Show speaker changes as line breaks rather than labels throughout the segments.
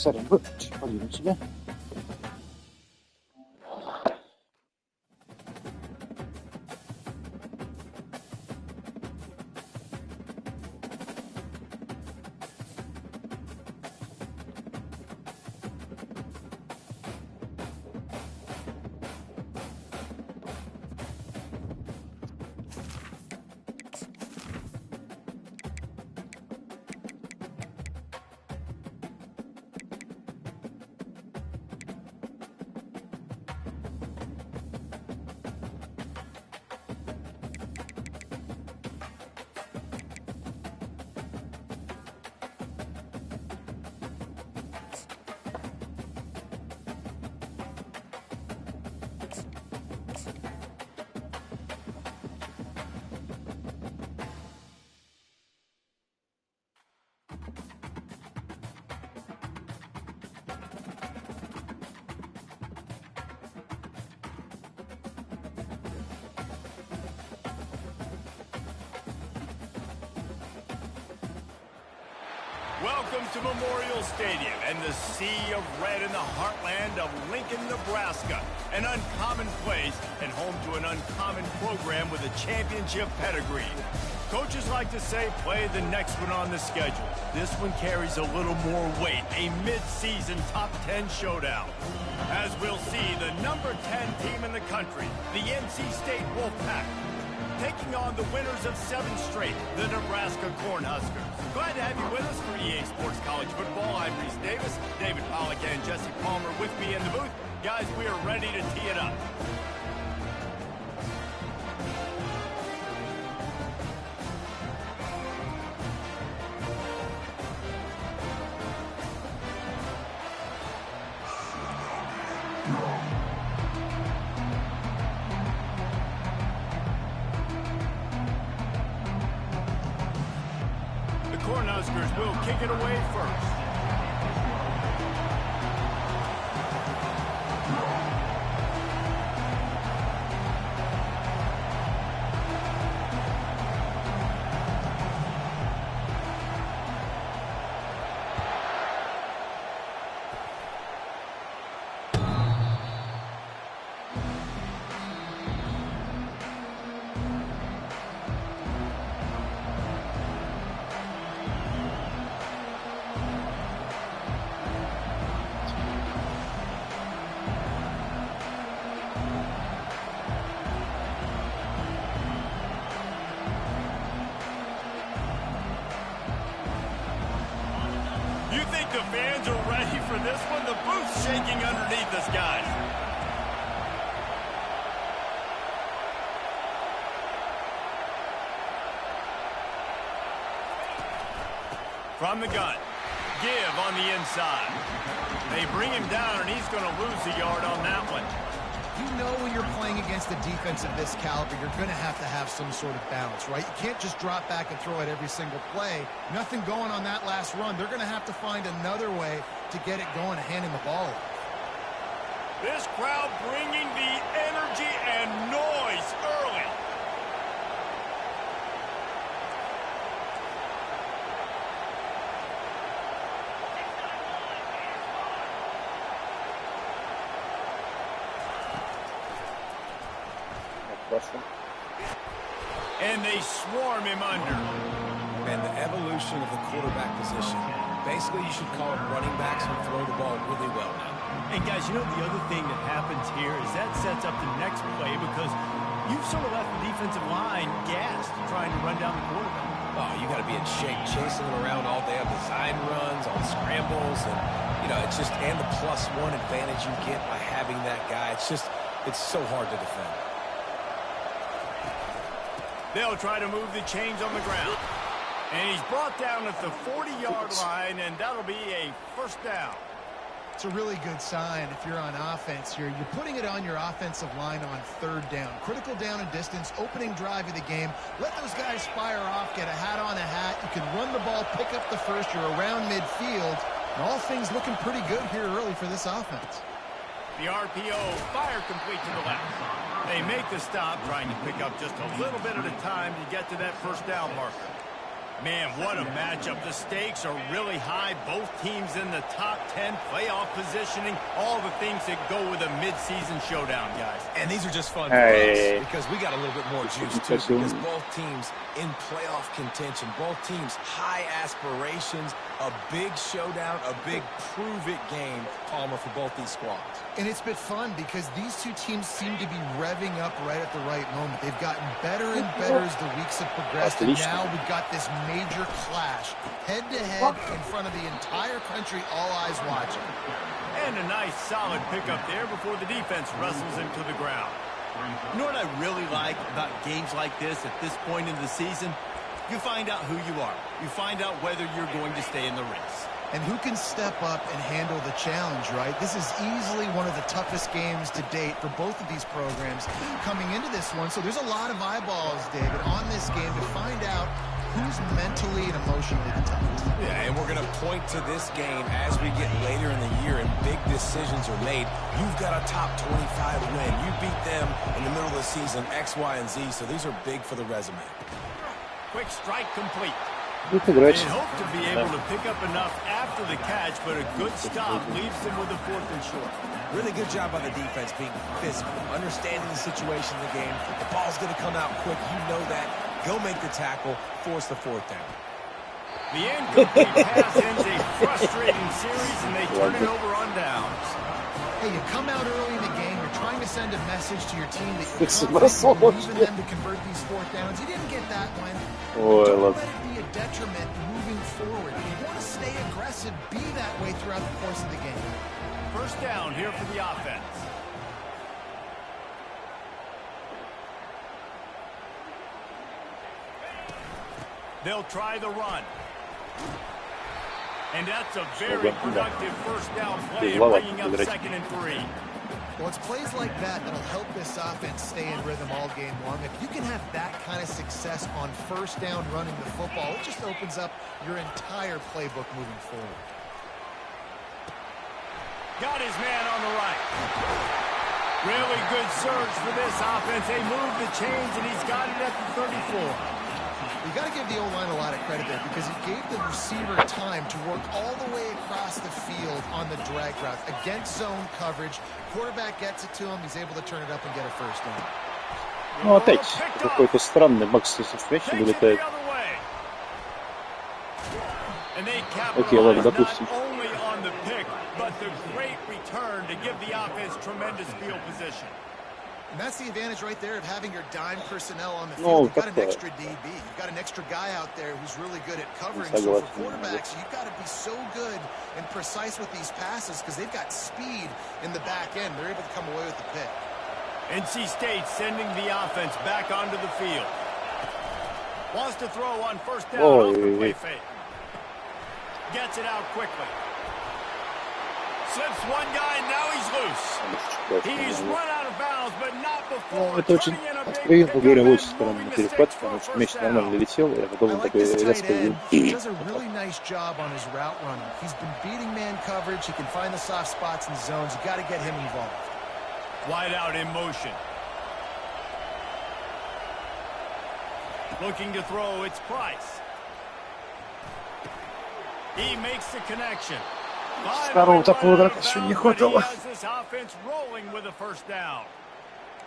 뱃살은 올리는 집에.
Welcome to Memorial Stadium and the sea of red in the heartland of Lincoln, Nebraska. An uncommon place and home to an uncommon program with a championship pedigree. Coaches like to say, play the next one on the schedule. This one carries a little more weight, a mid-season top 10 showdown. As we'll see, the number 10 team in the country, the NC State Wolfpack, taking on the winners of 7 straight, the Nebraska Cornhuskers. Glad to have you with us for EA Sports College Football. I'm Reese Davis, David Pollack and Jesse Palmer with me in the booth. Guys, we are ready to tee it up. Cornhuskers will kick it away first. The fans are ready for this one. The booth's shaking underneath us, guys. From the gun. Give on the inside. They bring him down, and he's going to lose the yard on that one.
You know when you're playing against a defense of this caliber, you're going to have some sort of balance, right? You can't just drop back and throw it every single play. Nothing going on that last run. They're going to have to find another way to get it going and handing the ball off.
This crowd bringing the energy and noise early. And they swarm him under.
And the evolution of the quarterback position. Basically, you should call it running backs who throw the ball really well now.
And guys, you know the other thing that happens here is that sets up the next play because you've sort of left the defensive line gassed trying to run down the quarterback.
Oh, you got to be in shape, chasing him around all day on design runs, on scrambles, and it's just and the +1 advantage you get by having that guy. It's so hard to defend.
They'll try to move the chains on the ground. And he's brought down at the 40-yard line, and that'll be a first down.
It's a really good sign if you're on offense here. You're putting it on your offensive line on 3rd down. Critical down and distance, opening drive of the game. Let those guys fire off, get a hat on a hat. You can run the ball, pick up the first. You're around midfield. And all things looking pretty good here early for this offense.
The RPO, fire complete to the left. They make the stop, trying to pick up just a little bit at a time to get to that first down marker. Man, what a matchup. The stakes are really high. Both teams in the top 10, playoff positioning, all the things that go with a mid-season showdown, guys.
And these are just fun for us because we got a little bit more juice, too, because both teams in playoff contention, both teams high aspirations, a big showdown, a big prove-it game, Palmer, for both these squads.
And it's been fun because these two teams seem to be revving up right at the right moment. They've gotten better and better as the weeks have progressed, and now we've got this major clash, head-to-head in front of the entire country, all eyes watching.
And a nice solid pickup there before the defense wrestles him to the ground. You know what I really like about games like this at this point in the season? You find out who you are. You find out whether you're going to stay in the race.
And who can step up and handle the challenge, right? This is easily one of the toughest games to date for both of these programs coming into this one. So there's a lot of eyeballs, David, on this game to find out who's mentally and emotionally the toughest.
Yeah, and we're going to point to this game as we get later in the year and big decisions are made. You've got a top 25 win. You beat them in the middle of the season, X, Y, and Z, so these are big for the resume.
Quick strike complete.
They
hope to be able to pick up enough after the catch, but a good stop leaves them with a 4th and short.
Really good job by the defense being physical, understanding the situation in the game. The ball's going to come out quick. You know that. Go make the tackle, force the 4th down.
The incomplete pass ends a frustrating series, and they turn it over on downs.
Hey, you come out early in the game, you're trying to send a message to your team that you're confident in them to convert these 4th downs. You didn't get that one. Don't let it be a detriment moving forward. If you want to stay aggressive, be that way throughout the course of the game.
First down here for the offense. They'll try the run. And that's a very productive first down play, bringing up 2nd and 3.
Well, it's plays like that that'll help this offense stay in rhythm all game long. If you can have that kind of success on first down running the football, it just opens up your entire playbook moving forward.
Got his man on the right. Really good surge for this offense. They move the chains, and he's got it at the 34.
You got to give the O-line a lot of credit there because it gave the receiver time to work all the way across the field on the drag route against zone coverage. Quarterback gets it to him. He's able to turn it up and get a first down.
Ну, опять какой-то странный баг с встречи вылетает. Окей, ладно, допустим.
And that's the advantage right there of having your dime personnel on the field. You've got an extra DB. You've got an extra guy out there who's really good at covering. So for quarterbacks, you've got to be so good and precise with these passes because they've got speed in the back end. They're able to come away with the pick.
NC State sending the offense back onto the field. Wants to throw on first down off the play fake. Gets it out quickly. Slips one guy, and now he's loose. He's run out of bounds, but not before.
Это очень откровенно говоря, очень странный перехват, потому что мяч нормально летел, и потом он такой резко вил.
He does a really nice job on his route running. He's been beating man coverage. He can find the soft spots in zones. You got to get him involved.
Wide out in motion. Looking to throw, it's Price. He makes the connection.
Второго такого драка еще не хватало.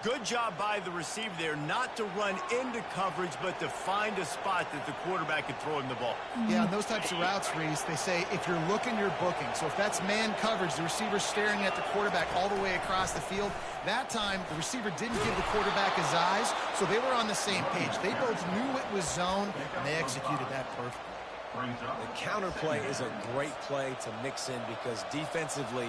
Good job by the receiver there, not to run into coverage, but to find a spot that the quarterback can throw him the ball.
Yeah, those types of routes, Reese, they say if you're looking, you're booking. So if that's man coverage, the receiver's staring at the quarterback all the way across the field. That time, the receiver didn't give the quarterback his eyes, so they were on the same page. They both knew it was zone, and they executed that perfectly.
The counterplay is a great play to mix in because defensively,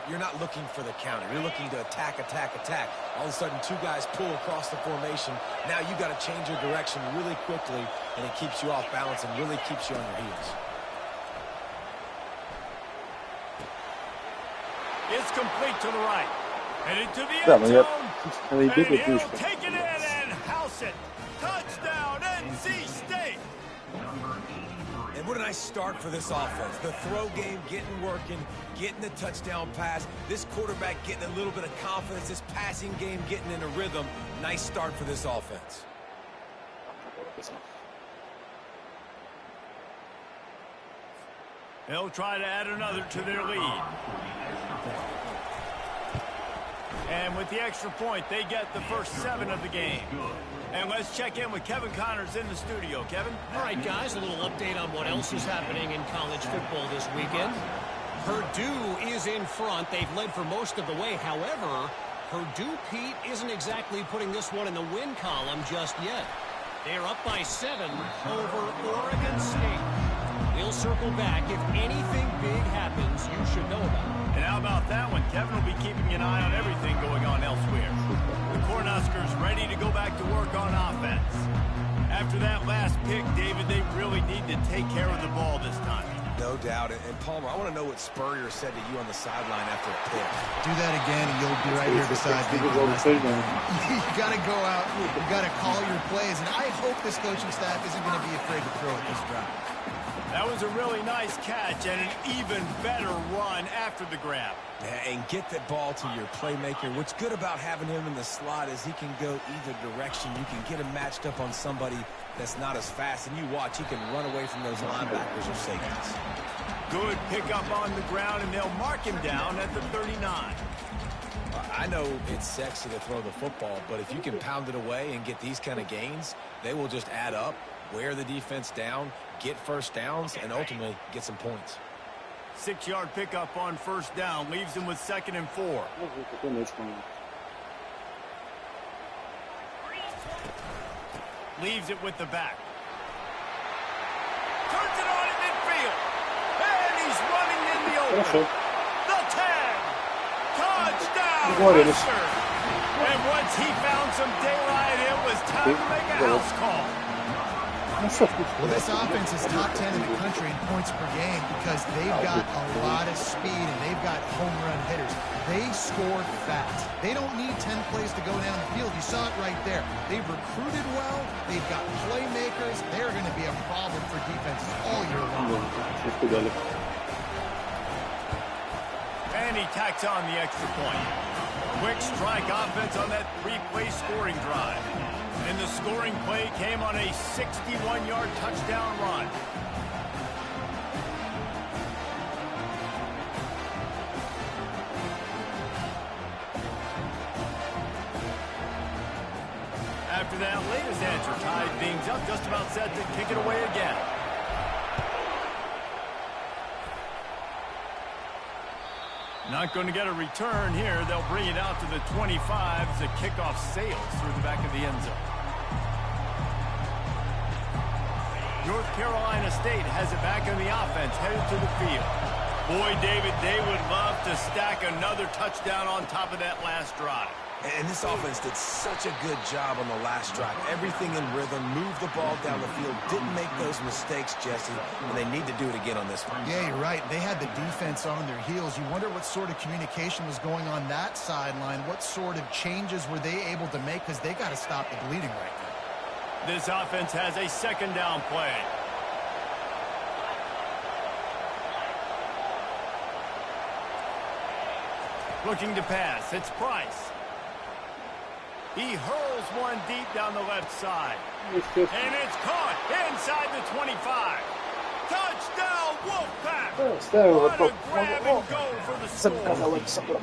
you're not looking for the counter. You're looking to attack, attack, attack. All of a sudden, two guys pull across the formation. Now you got to change your direction really quickly, and it keeps you off balance and really keeps you on your heels.
It's complete to the right. Headed to the end zone. And he'll take it in and house it. Touchdown, NC State.
And what a nice start for this offense. The throw game getting working, getting the touchdown pass. This quarterback getting a little bit of confidence. This passing game getting in a rhythm. Nice start for this offense.
They'll try to add another to their lead. And with the extra point, they get the first 7 of the game. And let's check in with Kevin Connors in the studio. Kevin?
All right, guys, a little update on what else is happening in college football this weekend. Purdue is in front. They've led for most of the way. However, Purdue, Pete, isn't exactly putting this one in the win column just yet. They're up by 7 over Oregon State. We'll circle back. If anything big happens, you should know about it.
And how about that one? Kevin will be keeping an eye on everything going on elsewhere. The Cornhuskers ready to go back to work on offense. After that last pick, David, they really need to take care of the ball this time.
No doubt. And Palmer, I want to know what Spurrier said to you on the sideline after a pick.
Do that again, and you'll be right here beside me. You got to go out. You got to call your plays. And I hope this coaching staff isn't going to be afraid to throw at this drive.
That was a really nice catch and an even better run after the grab.
Yeah, and get that ball to your playmaker. What's good about having him in the slot is he can go either direction. You can get him matched up on somebody that's not as fast, and you watch, he can run away from those linebackers or safeties.
Good pickup on the ground, and they'll mark him down at the 39.
I know it's sexy to throw the football, but if you can pound it away and get these kind of gains, they will just add up, wear the defense down, get first downs, and ultimately get some points.
6-yard pickup on first down leaves them with 2nd and 4. Leaves it with the back. Turns it on in midfield. And he's running in the open. The 10. Touchdown, Western. And once he found some daylight, it was time to make a house call.
Well, this offense is top 10 in the country in points per game because they've got a lot of speed and they've got home run hitters. They score fast. They don't need 10 plays to go down the field. You saw it right there. They've recruited well. They've got playmakers. They're going to be a problem for defenses all year long.
And he tacks on the extra point. Quick strike offense on that 3-play scoring drive. And the scoring play came on a 61-yard touchdown run. After that latest answer tied things up, just about set to kick it away again. Not going to get a return here. They'll bring it out to the 25 as the kickoff sails through the back of the end zone. North Carolina State has it back in the offense, headed to the field. Boy, David, they would love to stack another touchdown on top of that last drive.
And this offense did such a good job on the last drive. Everything in rhythm, moved the ball down the field, didn't make those mistakes, Jesse, and they need to do it again on this one.
Yeah, you're right. They had the defense on their heels. You wonder what sort of communication was going on that sideline. What sort of changes were they able to make because they got to stop the bleeding right now.
This offense has a 2nd down play. Looking to pass. It's Price. He hurls one deep down the left side. And it's caught inside the 25. Touchdown, Wolfpack! What a grab and go for the score.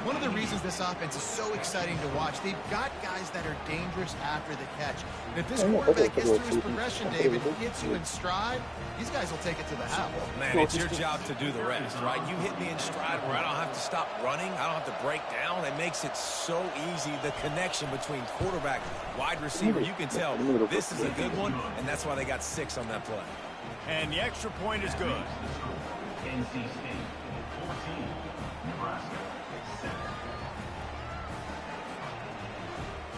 One of the reasons this offense is so exciting to watch, they've got guys that are dangerous after the catch. And if this quarterback gets through his progression, David, gets you in stride, these guys will take it to the house.
Man, it's your job to do the rest, right? You hit me in stride where I don't have to stop running. I don't have to break down. It makes it so easy, the connection between quarterback, wide receiver. You can tell this is a good one, and that's why they got 6 on that play.
And the extra point is good.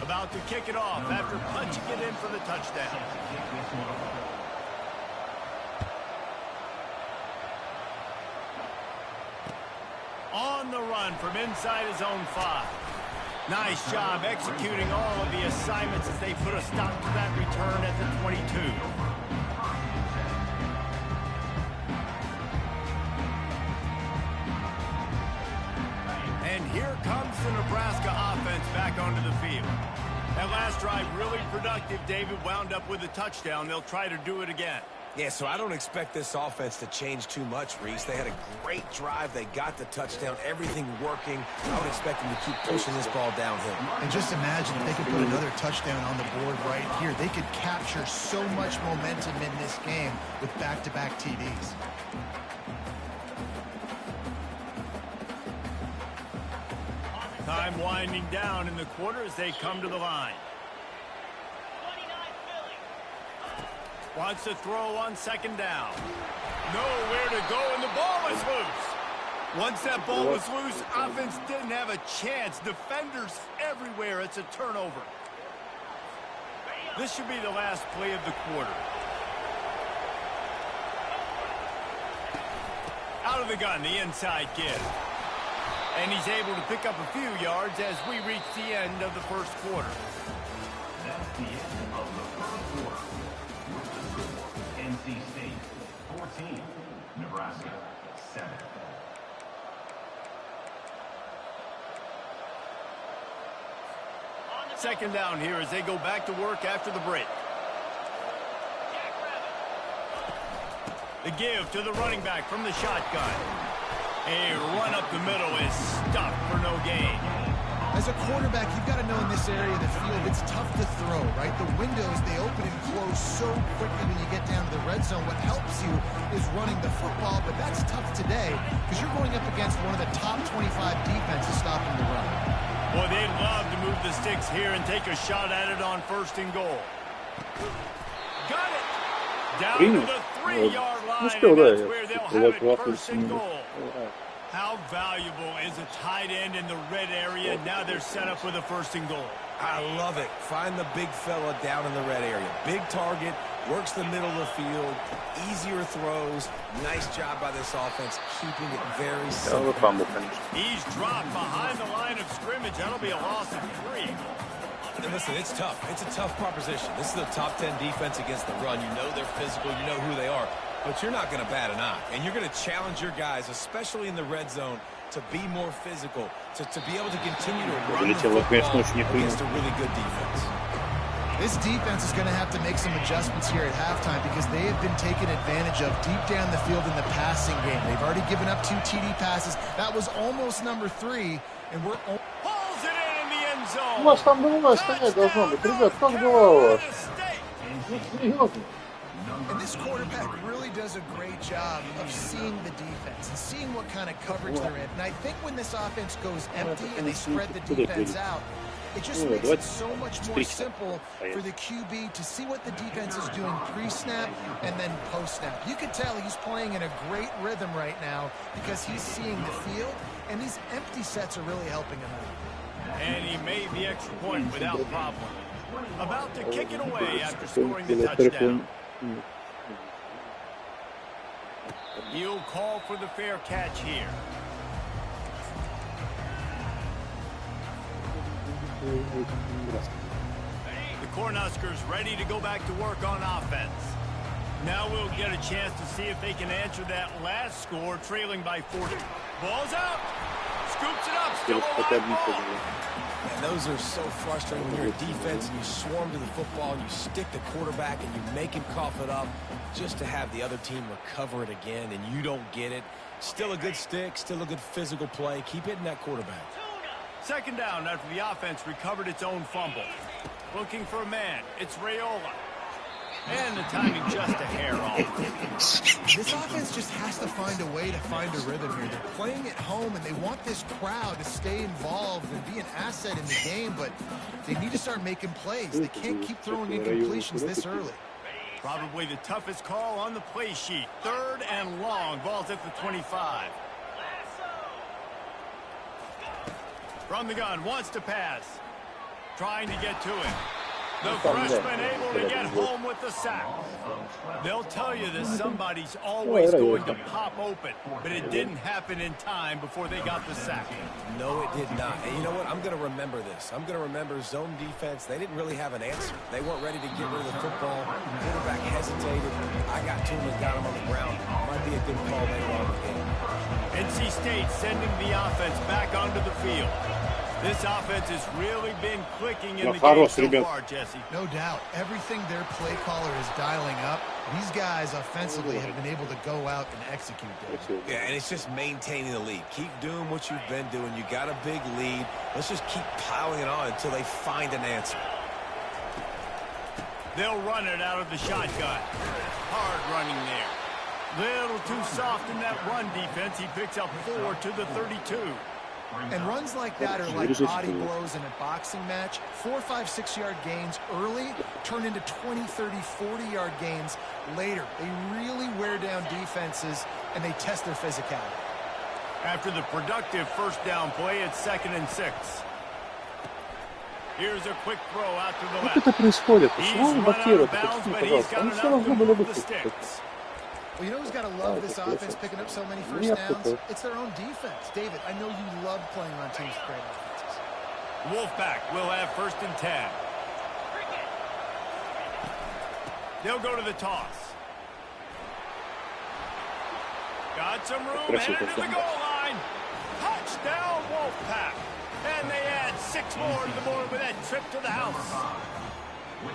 About to kick it off after punching it in for the touchdown. On the run from inside his own 5. Nice job executing all of the assignments as they put a stop to that return at the 22. And here comes the Nebraska offense back onto the field. That last drive really productive. David wound up with a touchdown. They'll try to do it again.
Yeah, so I don't expect this offense to change too much, Reese. They had a great drive. They got the touchdown, everything working. I would expect them to keep pushing this ball downhill.
And just imagine if they could put another touchdown on the board right here. They could capture so much momentum in this game with back-to-back TDs.
Time winding down in the quarter as they come to the line. Wants to throw on second down. Nowhere to go, and the ball is loose. Once that ball was loose, offense didn't have a chance. Defenders everywhere. It's a turnover. This should be the last play of the quarter. Out of the gun, the inside give. And he's able to pick up a few yards as we reach the end of the first quarter.
That's the end of the first quarter. NC State 14, Nebraska 7.
Second down here as they go back to work after the break. The give to the running back from the shotgun. A run up the middle is stopped for no gain.
As a quarterback, you've got to know in this area of the field, it's tough to throw, right? The windows, they open and close so quickly when you get down to the red zone. What helps you is running the football, but that's tough today because you're going up against one of the top 25 defenses stopping the run.
Boy, they'd love to move the sticks here and take a shot at it on first and goal. Got it! Down to the 3-yard line, and that's where they'll have it first and goal. How valuable is a tight end in the red area? Now they're set up with a first and goal.
I love it. Find the big fella down in the red area. Big target, works the middle of the field, easier throws. Nice job by this offense, keeping it very simple.
He's dropped behind the line of scrimmage. That'll be a loss of 3.
And listen, it's tough. It's a tough proposition. This is a top 10 defense against the run. You know they're physical. You know who they are. But you're not going to bat an eye. And you're going to challenge your guys, especially in the red zone, to be more physical, to be able to continue to run the football against a really good defense.
This defense is going to have to make some adjustments here at halftime because they have been taken advantage of deep down the field in the passing game. They've already given up 2 TD passes. That was almost number 3, and we're...
Pulls it in the end zone.
У вас там другая стоять должно быть. Ребят, как дела у вас? Серьезно.
And this quarterback really does a great job of seeing the defense and seeing what kind of coverage they're in. And I think when this offense goes empty and they spread the defense out, it just makes it so much more simple for the QB to see what the defense is doing pre-snap and then post-snap. You can tell he's playing in a great rhythm right now because he's seeing the field, and these empty sets are really helping him out.
And he made the extra point without problem. About to kick it away after scoring the touchdown. He'll call for the fair catch here. The Cornhuskers ready to go back to work on offense. Now we'll get a chance to see if they can answer that last score, trailing by 40. Ball's out. Scoops it up. Still alive.
And those are so frustrating when you're a defense and you swarm to the football and you stick the quarterback and you make him cough it up just to have the other team recover it again and you don't get it. Still a good stick, still a good physical play. Keep hitting that quarterback.
Second down after the offense recovered its own fumble. Looking for a man. It's Raiola. And the timing just a hair off.
This offense just has to find a way to find a rhythm here. They're playing at home, and they want this crowd to stay involved and be an asset in the game, but they need to start making plays. They can't keep throwing incompletions this early.
Probably the toughest call on the play sheet. 3rd and long. Ball's at the 25. From the gun, wants to pass. Trying to get to it. The freshman able to get home with the sack. They'll tell you that somebody's always going to pop open, but it didn't happen in time before they got the sack.
No, it did not. And you know what? I'm going to remember this. I'm going to remember zone defense. They didn't really have an answer. They weren't ready to get rid of the football. Quarterback hesitated. I got to him and got him on the ground. Might be a good call later on in the game.
NC State sending the offense back onto the field. This offense has really been clicking in the game
Хорош,
so
ребят.
far, Jesse.
No doubt. Everything their play caller is dialing up, these guys offensively have been able to go out and execute them.
Yeah, and it's just maintaining the lead. Keep doing what you've been doing. You got a big lead. Let's just keep piling it on until they find an answer.
They'll run it out of the shotgun. Hard running there. Little too soft in that run defense. He picks up 4 to the 32.
And runs like that are like body blows in a boxing match. 4, 5, 6-yard gains early turn into 20, 30, 40-yard gains later. They really wear down defenses, and they test their physicality.
After the productive first down play, it's 2nd and 6. Here's a quick throw out to the
Как
left.
это происходит?
He's
Почему он
run out of
блокирует?
bounds,
Объясни,
but he's
пожалуйста.
got
Они все
enough to
должны были
move the
быть.
sticks.
Well, you know who's got to love this offense picking up so many first
Нет,
downs?
такой.
It's their own defense. David, I know you love playing on teams with great offenses.
Wolfpack will have 1st and 10. They'll go to the toss. Got some room,
Красиво
headed to the
всё.
goal line. Touchdown, Wolfpack. And they add 6 more to the board with that trip to the house.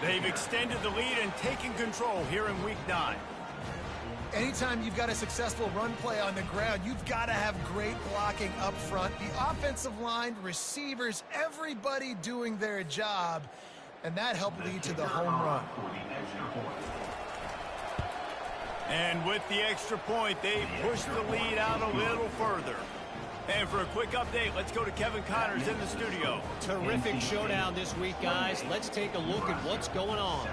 They've extended the lead and taken control here in Week 9.
Anytime you've got a successful run play on the ground, you've got to have great blocking up front. The offensive line, receivers, everybody doing their job, and that helped lead to the home run.
And with the extra point, they push the lead out a little further. And for a quick update, let's go to Kevin Connors in the studio.
Terrific showdown this week, guys. Let's take a look at what's going on.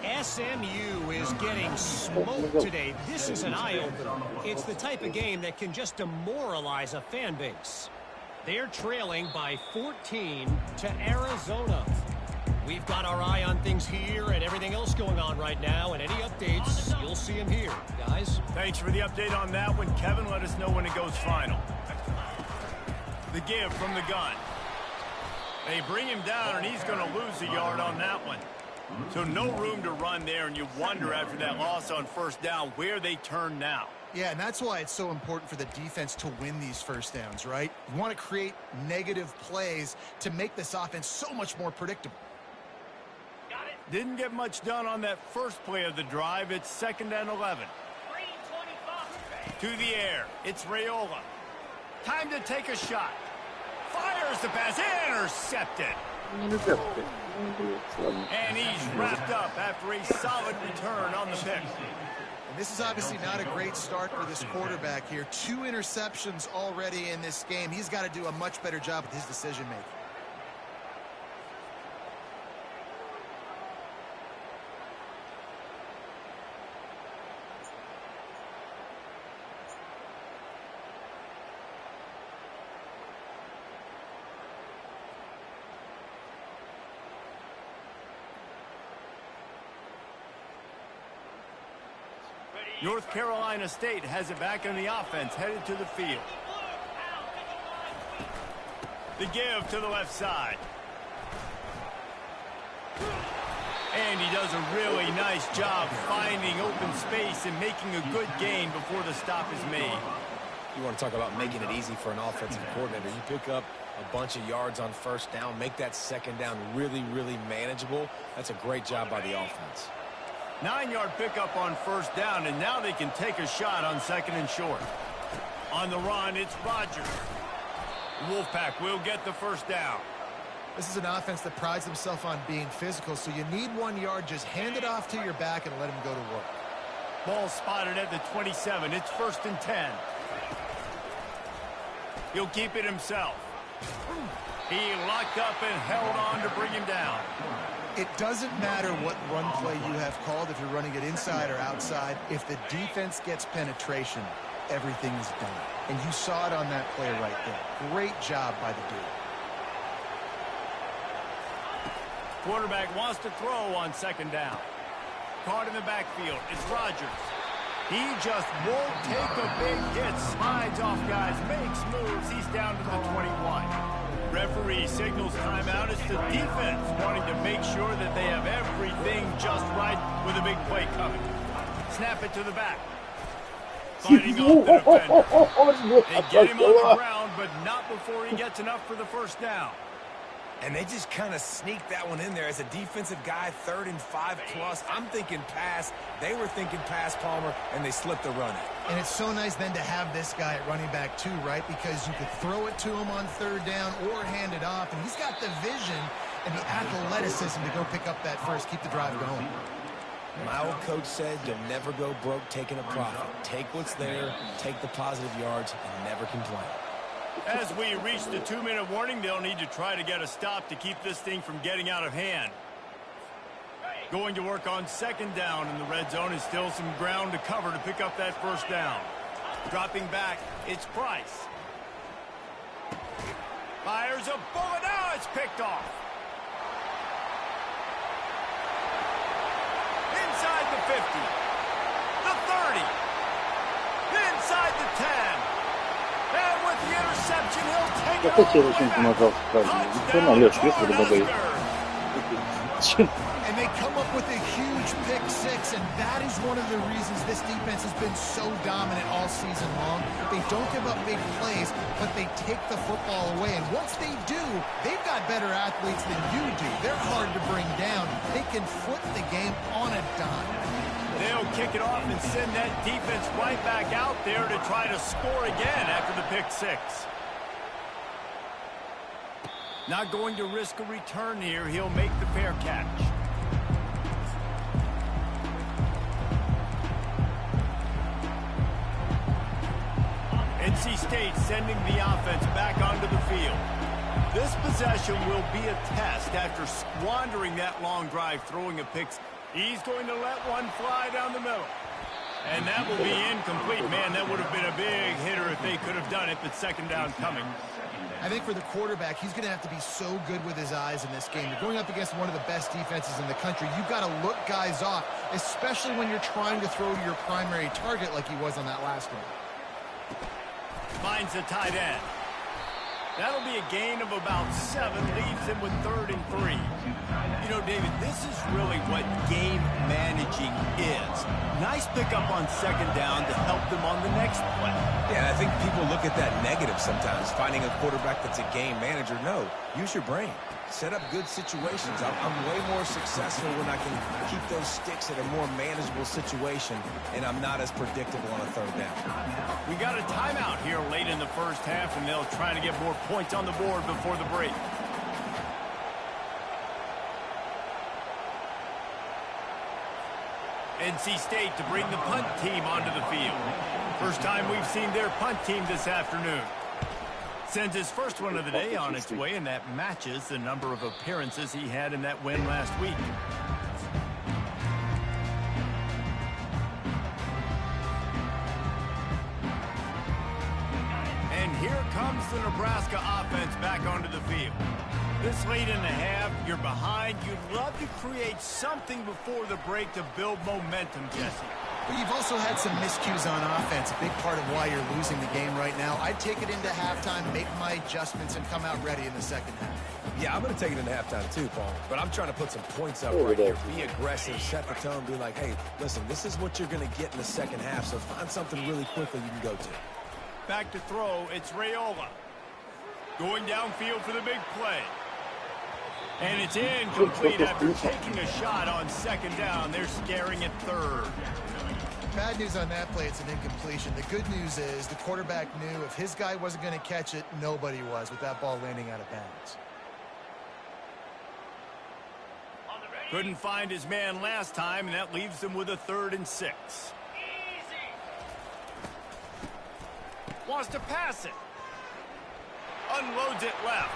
SMU is getting smoked today. This is an eye-opener. It's the type of game that can just demoralize a fan base. They're trailing by 14 to Arizona. We've got our eye on things here and everything else going on right now, and any updates, you'll see them here, guys.
Thanks for the update on that one. Kevin, let us know when it goes final. The give from the gun. They bring him down, and he's going to lose a yard on that one. So no room to run there, and you wonder after that loss on first down where they turn now.
Yeah, and that's why it's so important for the defense to win these first downs, right? You want to create negative plays to make this offense so much more predictable.
Didn't get much done on that first play of the drive. It's 2nd and 11. To the air. It's Raiola. Time to take a shot. Fires the pass. Intercepted. And he's wrapped up after a solid return on the pick.
And this is obviously not a great start for this quarterback here. 2 interceptions already in this game. He's got to do a much better job with his decision-making.
North Carolina State has it back in the offense, headed to the field. The give to the left side. And he does a really nice job finding open space and making a good gain before the stop is made.
You want to talk about making it easy for an offensive coordinator. You pick up a bunch of yards on first down, make that second down really, really manageable. That's a great job by the offense.
9-yard pickup on first down, and now they can take a shot on 2nd and short. On the run, it's Rodgers. Wolfpack will get the first down.
This is an offense that prides themselves on being physical, so you need 1 yard. Just hand it off to your back and let him go to work.
Ball spotted at the 27. It's 1st and 10. He'll keep it himself. He locked up and held on to bring him down.
It doesn't matter what run play you have called, if you're running it inside or outside. If the defense gets penetration, everything is done. And you saw it on that play right there. Great job by the dude.
Quarterback wants to throw on 2nd down. Caught in the backfield. It's Rodgers. He just won't take a big hit. Slides off guys, makes moves. He's down to the 21. Referee signals timeout. It's the defense wanting to make sure that they have everything just right with a big play coming. Snap it to the back. Fighting off the defender. They get him on the ground, but not before he gets enough for the first down.
And they just kind of sneaked that one in there. As a defensive guy, 3rd and 5+. I'm thinking pass. They were thinking pass, Palmer, and they slipped the run.
And it's so nice then to have this guy at running back too, right? Because you could throw it to him on 3rd down or hand it off. And he's got the vision and the athleticism to go pick up that first, keep the drive going.
My old coach said you'll never go broke taking a profit. Take what's there, take the positive yards, and never complain.
As we reach the 2-minute warning, they'll need to try to get a stop to keep this thing from getting out of hand. Going to work on 2nd down in the red zone is still some ground to cover to pick up that first down. Dropping back, it's Price. Fires a bullet. Now it's picked off. Inside the 50. The 30. Inside the 10. And with the interception, he'll take it
Кстати,
all
я
the
очень
way
помогал
back.
правильно. Victor, Леш, если вы добавите.
And they come up with a huge pick 6, and that is one of the reasons this defense has been so dominant all season long. They don't give up big plays, but they take the football away. And once they do, they've got better athletes than you do. They're hard to bring down. They can flip the game on a dime.
They'll kick it off and send that defense right back out there to try to score again after the pick 6. Not going to risk a return here. He'll make the fair catch. NC State sending the offense back onto the field. This possession will be a test after squandering that long drive, throwing a pick. He's going to let one fly down the middle. And that will be incomplete. Man, that would have been a big hitter if they could have done it, but 2nd down coming.
I think for the quarterback, he's going to have to be so good with his eyes in this game. You're going up against one of the best defenses in the country. You've got to look guys off, especially when you're trying to throw to your primary target like he was on that last one.
Finds the tight end. That'll be a gain of about 7, leaves him with 3rd and 3. You know, David, this is really what game managing is. Nice pickup on 2nd down to help them on the next play.
Yeah, I think people look at that negative sometimes, finding a quarterback that's a game manager. No, use your brain. Set up good situations. I'm way more successful when I can keep those sticks at a more manageable situation, and I'm not as predictable on a 3rd down.
We got a timeout here late in the first half, and they'll try to get more points on the board before the break. NC State to bring the punt team onto the field. First time we've seen their punt team this afternoon. Sends his first one of the day on its way, and that matches the number of appearances he had in that win last week. And here comes the Nebraska offense back onto the field. This late in the half, you're behind. You'd love to create something before the break to build momentum, Jesse.
But you've also had some miscues on offense, a big part of why you're losing the game right now. I'd take it into halftime, make my adjustments, and come out ready in the 2nd half.
Yeah, I'm going to take it into halftime too, Paul. But I'm trying to put some points up right here. Be aggressive, set the tone, be like, hey, listen, this is what you're going to get in the 2nd half, so find something really quickly you can go to.
Back to throw, it's Raiola. Going downfield for the big play. And it's incomplete after taking a shot on 2nd down. They're scaring at 3rd.
Bad news on that play, it's an incompletion. The good news is the quarterback knew if his guy wasn't going to catch it, nobody was with that ball landing out of bounds.
Couldn't find his man last time, and that leaves them with a 3rd and 6. Wants to pass it. Unloads it left.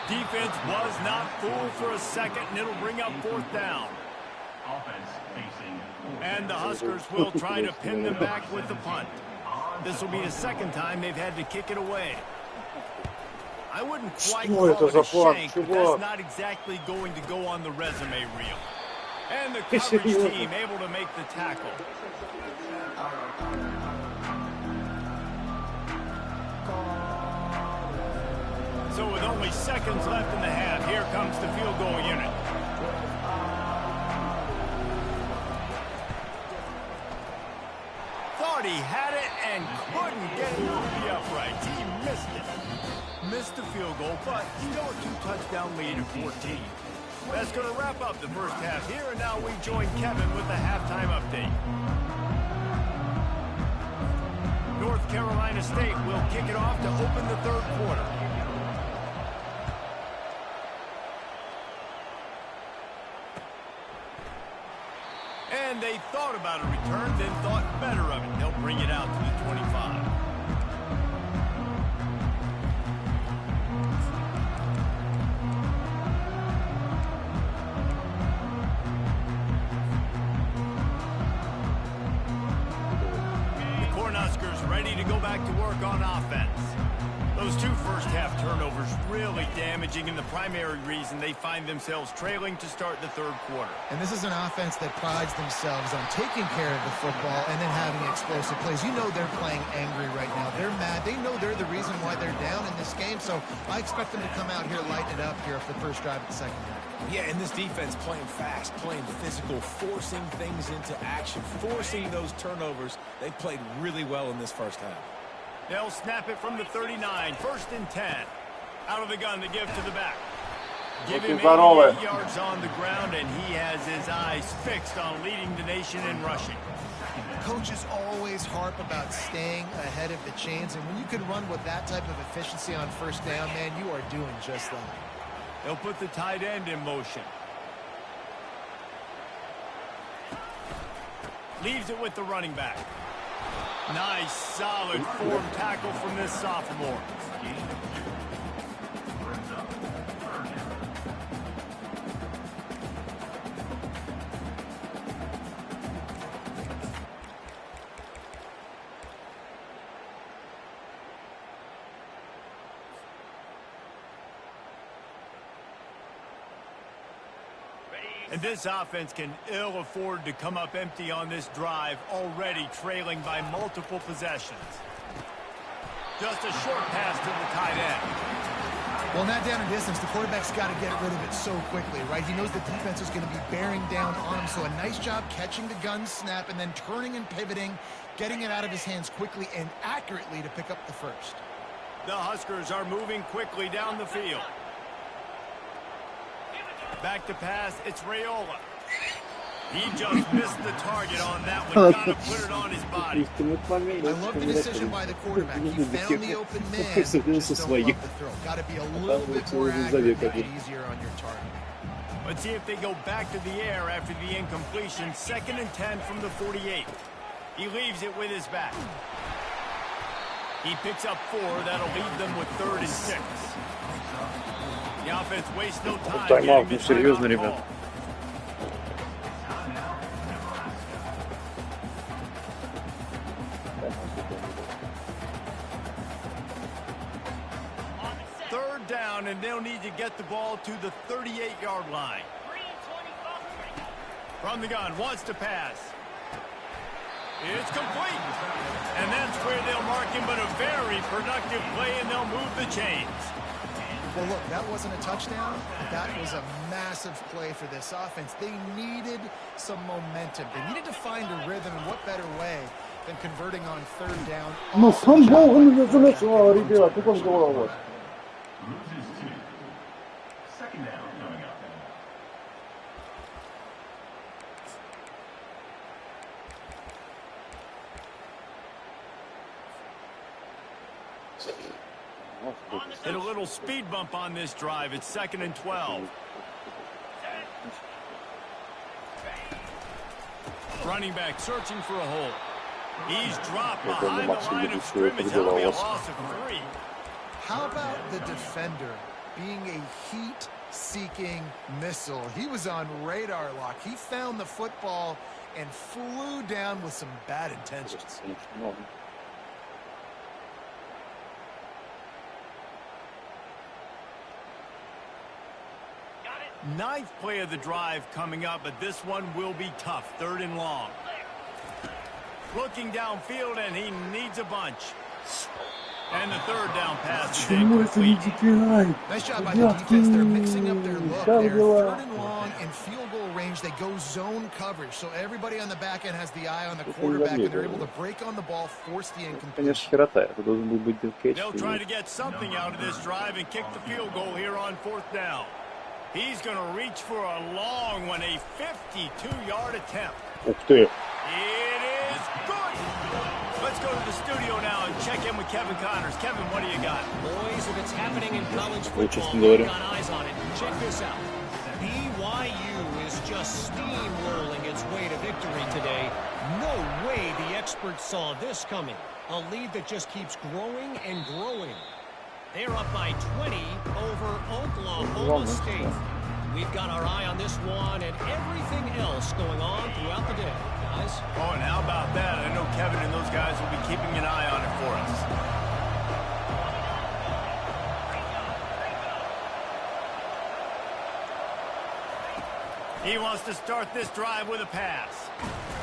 Defense was not fooled for a second, and it'll bring up 4th down. And the Huskers will try to pin them back with the punt. This will be the 2nd time they've had to kick it away. I wouldn't quite call it a shank, but that's not exactly going to go on the resume reel. And the coverage team able to make the tackle. So with only seconds left in the half, here comes the field goal unit. Thought he had it and couldn't get it through the uprights. He missed it. Missed the field goal, but still a 2-touchdown lead at 14. That's going to wrap up the first half here, and now we join Kevin with the halftime update. North Carolina State will kick it off to open the third quarter. And they thought about a return, then thought better of it. They'll bring it out to the 25. Ready to go back to work on offense. Those two first-half turnovers really damaging, and the primary reason they find themselves trailing to start the third quarter.
And this is an offense that prides themselves on taking care of the football and then having explosive plays. You know they're playing angry right now. They're mad. They know they're the reason why they're down in this game, so I expect them to come out here, lighten it up here for the first drive of the second half.
Yeah, and this defense playing fast, playing physical, forcing things into action, forcing those turnovers. They played really well in this first half.
They'll snap it from the 39, 1st and 10. Out of the gun to give to the back. Give him 88 yards on the ground, and he has his eyes fixed on leading the nation in rushing.
Coaches always harp about staying ahead of the chains, and when you can run with that type of efficiency on first down, man, you are doing just that.
They'll put the tight end in motion. Leaves it with the running back. Nice, solid form tackle from this sophomore. And this offense can ill afford to come up empty on this drive, already trailing by multiple possessions. Just a short pass to the tight end.
Well, not down in distance, the quarterback's got to get rid of it so quickly, right? He knows the defense is going to be bearing down on him, so a nice job catching the gun snap and then turning and pivoting, getting it out of his hands quickly and accurately to pick up the first.
The Huskers are moving quickly down the field. Back to pass, it's Raiola. He just missed the target on that one. Got to put it on his body.
I love the decision by the quarterback. He found the open man. Just don't love the throw. Got to be a little bit more accurate, make it easier on your target.
Let's see if they go back to the air after the incompletion. 2nd and 10 from the 48. He leaves it with his back. He picks up 4. That'll leave them with 3rd and 6. The offense wastes no time.
Тайм-аут, ну серьезно, ребят.
Third down, and they'll need to get the ball to the 38-yard line. From the gun, wants to pass. It's complete. And that's where they'll mark him, but a very productive play, and they'll move the chains.
Well, look, that wasn't a touchdown. That was a massive play for this offense. They needed some momentum. They needed to find a rhythm, and what better way than converting on 3rd down.
Ну, сам Бог начал, ребят, как он говорил.
Second down coming up.
Hit a little speed bump on this drive. It's 2nd and 12. Running back searching for a hole. He's dropped behind the line of scrimmage. That'll be a loss of 3.
How about the defender being a heat-seeking missile? He was on radar lock. He found the football and flew down with some bad intentions.
Ninth play of the drive coming up, but this one will be tough. 3rd and long. Looking downfield, and he needs a bunch. And the third down pass is
Почему это не
incomplete.
запирает?
Nice job by the defense. They're mixing up their look. They're third and long in field goal range. They go zone coverage. So everybody on the back end has the eye on the quarterback, and they're able to break on the ball, force the incompletion.
Конечно, херота. Это должен был быть Билл
They'll try to get something out of this drive and kick the field goal here on fourth down. He's going to reach for a long one, a 52-yard attempt.
Ух ты!
It is good. Let's go to the studio now and check in with Kevin Connors. Kevin, what do you got?
Boys, if it's happening in college football,
говоря.
we've got eyes on it. Check this out. BYU is just steamrolling its way to victory today. No way the experts saw this coming. A lead that just keeps growing and growing. They're up by 20 over Oklahoma State. We've got our eye on this one and everything else going on throughout the day, guys.
Oh, and how about that? I know Kevin and those guys will be keeping an eye on it for us. He wants to start this drive with a pass.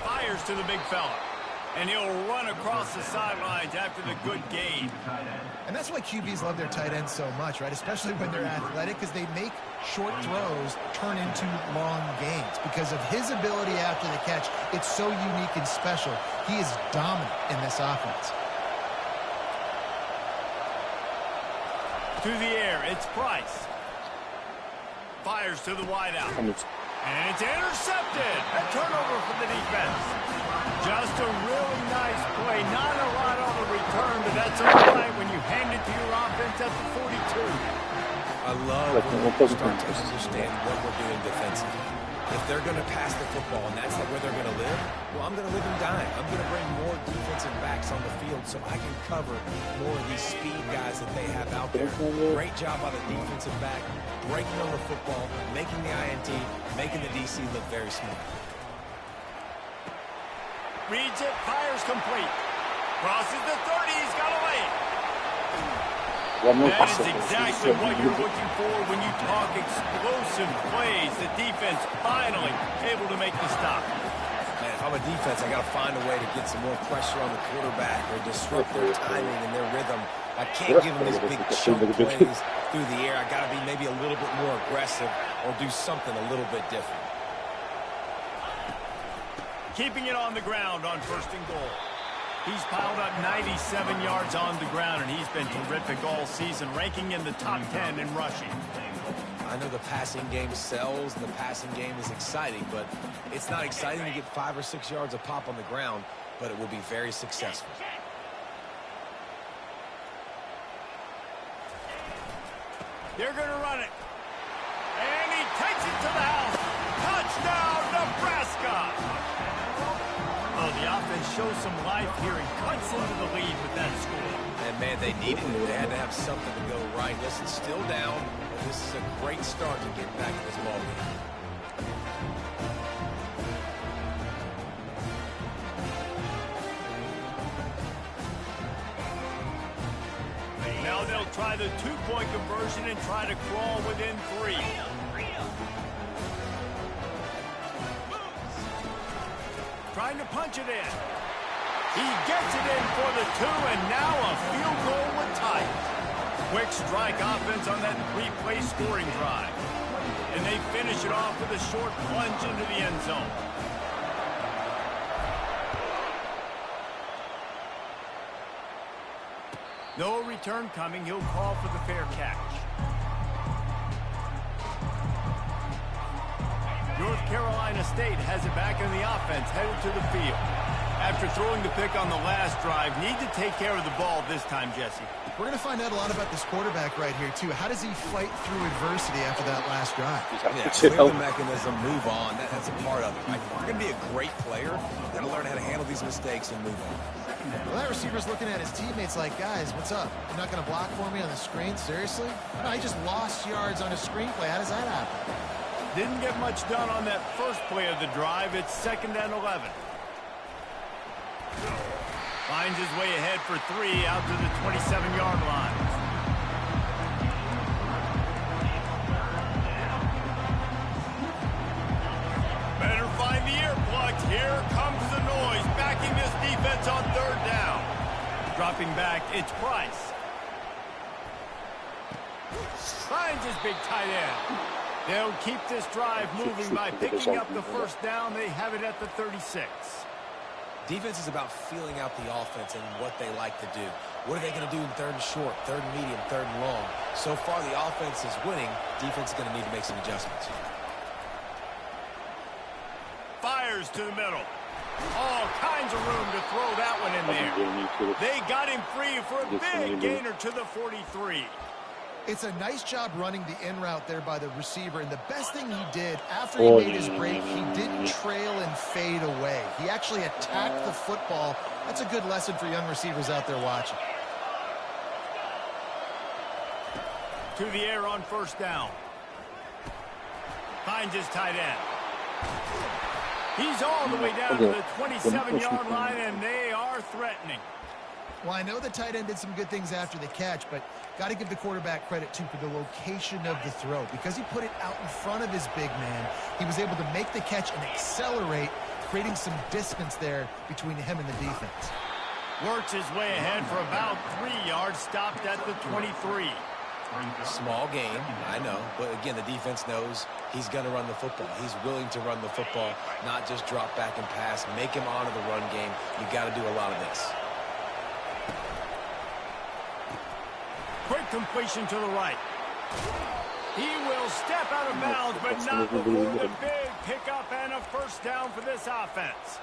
Fires to the big fella. And he'll run across the sidelines after the good gain.
And that's why QBs love their tight ends so much, right? Especially when they're athletic, because they make short throws turn into long gains. Because of his ability after the catch, it's so unique and special. He is dominant in this offense.
To the air, it's Price. Fires to the wideout. And it's intercepted. A turnover for the defense. Just a really nice play. Not a lot on the return, but that's all right when you hand it to your offense at the 42.
I love when we start to understand what we're doing defensively. If they're going to pass the football and that's where they're going to live, well, I'm going to live and die. I'm going to bring more defensive backs on the field so I can cover more of these speed guys that they have out there. Great job by the defensive back, breaking on the football, making the INT, making the DC look very smart.
Reads it, fires complete. Crosses the 30, he's got a lane. That is exactly what you're looking for when you talk explosive plays. The defense finally able to make the stop.
Man, if I'm a defense, I got to find a way to get some more pressure on the quarterback or disrupt their timing and their rhythm. I can't give them these big chunk plays through the air. I got to be maybe a little bit more aggressive or do something a little bit different.
Keeping it on the ground on first and goal. He's piled up 97 yards on the ground, and he's been terrific all season, ranking in the top 10 in rushing.
I know the passing game sells, and the passing game is exciting, but it's not exciting to get 5 or 6 yards a pop on the ground, but it will be very successful.
They're going to run it. And he takes it to the house. Touchdown, Nebraska! Oh, the offense shows some life here and cuts into the lead with that score.
And, man, they needed it. They had to have something to go right. Listen, still down, but this is a great start to get back to this ballgame.
Now they'll try the two-point conversion and try to crawl within 3. Trying to punch it in. He gets it in for the 2, and now a field goal with tie. Quick strike offense on that 3-play scoring drive. And they finish it off with a short plunge into the end zone. No return coming. He'll call for the fair catch. North Carolina State has it back in the offense, headed to the field. After throwing the pick on the last drive, need to take care of the ball this time, Jesse.
We're going to find out a lot about this quarterback right here, too. How does he fight through adversity after that last drive?
Yeah, clear the mechanism, move on. That's a part of it, right? If you're going to be a great player, you've got to learn how to handle these mistakes and move on.
Well, that receiver's looking at his teammates like, guys, what's up? You're not going to block for me on the screen? Seriously? No, he just lost yards on a screenplay. How does that happen?
Didn't get much done on that first play of the drive. It's 2nd and 11. Finds his way ahead for 3 out to the 27-yard line. Better find the earplugs. Here comes the noise, backing this defense on 3rd down. Dropping back, it's Price. Finds his big tight end. They'll keep this drive moving by picking up the first down. They have it at the 36.
Defense is about feeling out the offense and what they like to do. What are they going to do in third and short, third and medium, third and long? So far, the offense is winning. Defense is going to need to make some adjustments.
Fires to the middle. All kinds of room to throw that one in there. They got him free for a big gainer to the 43.
It's a nice job running the in route there by the receiver, and the best thing he did after he made his break, he didn't trail and fade away. He actually attacked the football. That's a good lesson for young receivers out there watching.
To the air on first down. Finds his tight end. He's all the way down to the 27-yard line, and they are threatening.
Well, I know the tight end did some good things after the catch, but got to give the quarterback credit, too, for the location of the throw. Because he put it out in front of his big man, he was able to make the catch and accelerate, creating some distance there between him and the defense.
Works his way ahead for about 3 yards, stopped at the 23.
Small game, I know. But, again, the defense knows he's going to run the football. He's willing to run the football, not just drop back and pass, make him honor the run game. You got to do a lot of this.
Quick completion to the right. He will step out of bounds, but not before the big pickup and a first down for this offense.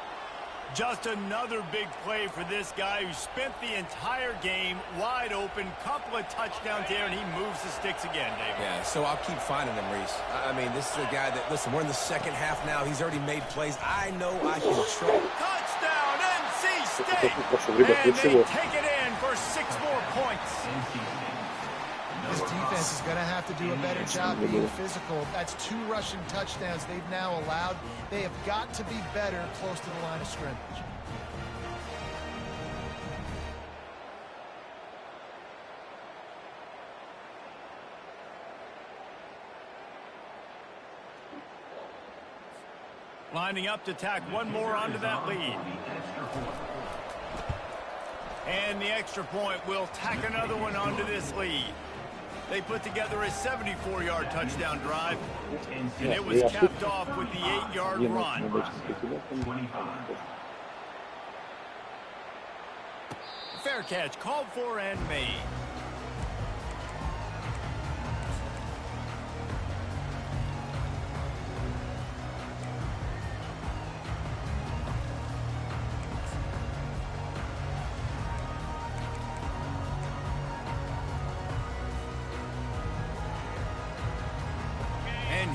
Just another big play for this guy who spent the entire game wide open. Couple of touchdowns there, and he moves the sticks again, David.
Yeah, so I'll keep finding him, Reese. I mean, this is a guy that, listen, we're in the second half now. He's already made plays. I know I can trust.
Touchdown, NC State! And they take it in for 6 more points.
This defense is going to have to do a better job being physical. That's 2 rushing touchdowns they've now allowed. They have got to be better close to the line of scrimmage.
Lining up to tack one more onto that lead. And the extra point will tack another one onto this lead. They put together a 74-yard touchdown drive, and it was capped off with the 8-yard run. Fair catch called for and made.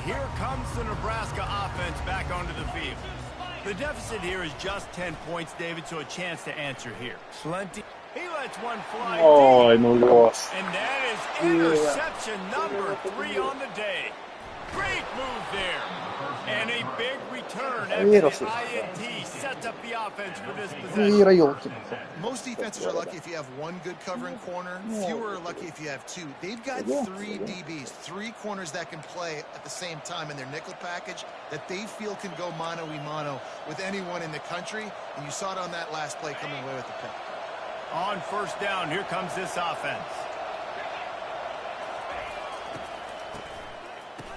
Here comes the Nebraska offense back onto the field. The deficit here is just 10 points, David, so a chance to answer here. Plenty. He lets one fly deep. And that is interception number 3 on the day. Great move there. And a big return after the INT sets up the offense for this possession.
Most defenses are lucky if you have 1 good covering corner. Fewer are lucky if you have 2. They've got 3 DBs, 3 corners that can play at the same time in their nickel package that they feel can go mano-a-mano with anyone in the country. And you saw it on that last play coming away with the pick.
On first down, here comes this offense.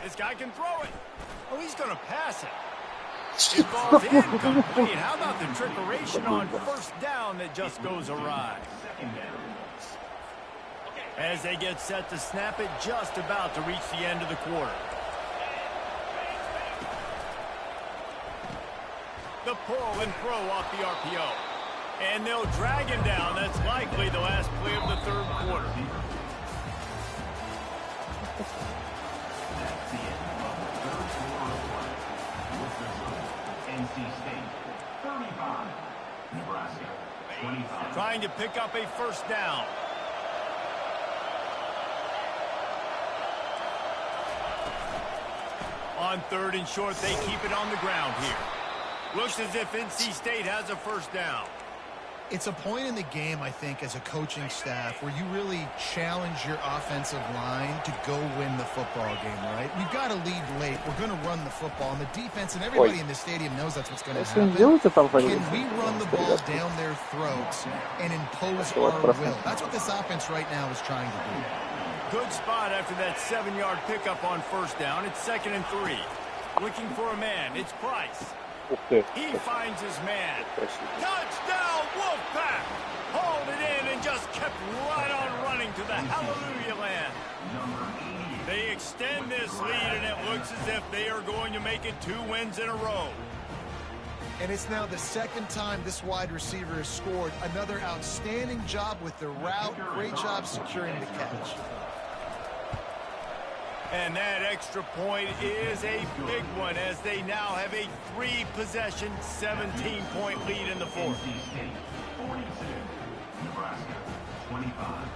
This guy can throw it. Oh, he's going to pass it. It falls incomplete. How about the trickeration on first down that just goes awry? As they get set to snap it, just about to reach the end of the quarter. The pull and throw off the RPO. And they'll drag him down. That's likely the last play of the third quarter.
NC State 35, Nebraska 25.
Trying to pick up a first down. On third and short, they keep it on the ground here. Looks as if NC State has a first down.
It's a point in the game, I think, as a coaching staff where you really challenge your offensive line to go win the football game, right? We've got to lead late. We're going to run the football. And the defense and everybody in the stadium knows that's what's going to happen. Can we run the ball down their throats and impose our will? That's what this offense right now is trying to do.
good spot after that 7-yard pickup on first down. It's 2nd and 3. Looking for a man. It's Price. He finds his man. Touchdown, Wolfpack! Hauled it in and just kept right on running to the hallelujah land. They extend this lead, and it looks as if they are going to make it 2 wins in a row.
And it's now the 2nd time this wide receiver has scored. Another outstanding job with the route. Great job securing the catch.
And that extra point is a big one as they now have a 3-possession, 17-point lead in the 4th.
42, Nebraska, 25.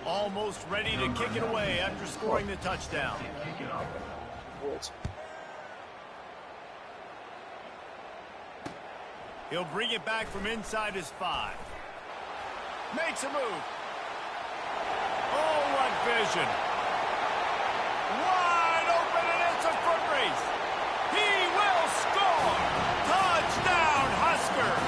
Almost ready to kick it away after scoring the touchdown. He'll bring it back from inside his 5. Makes a move. Oh, what vision. Wide open, and it's a foot race. He will score. Touchdown, Huskers.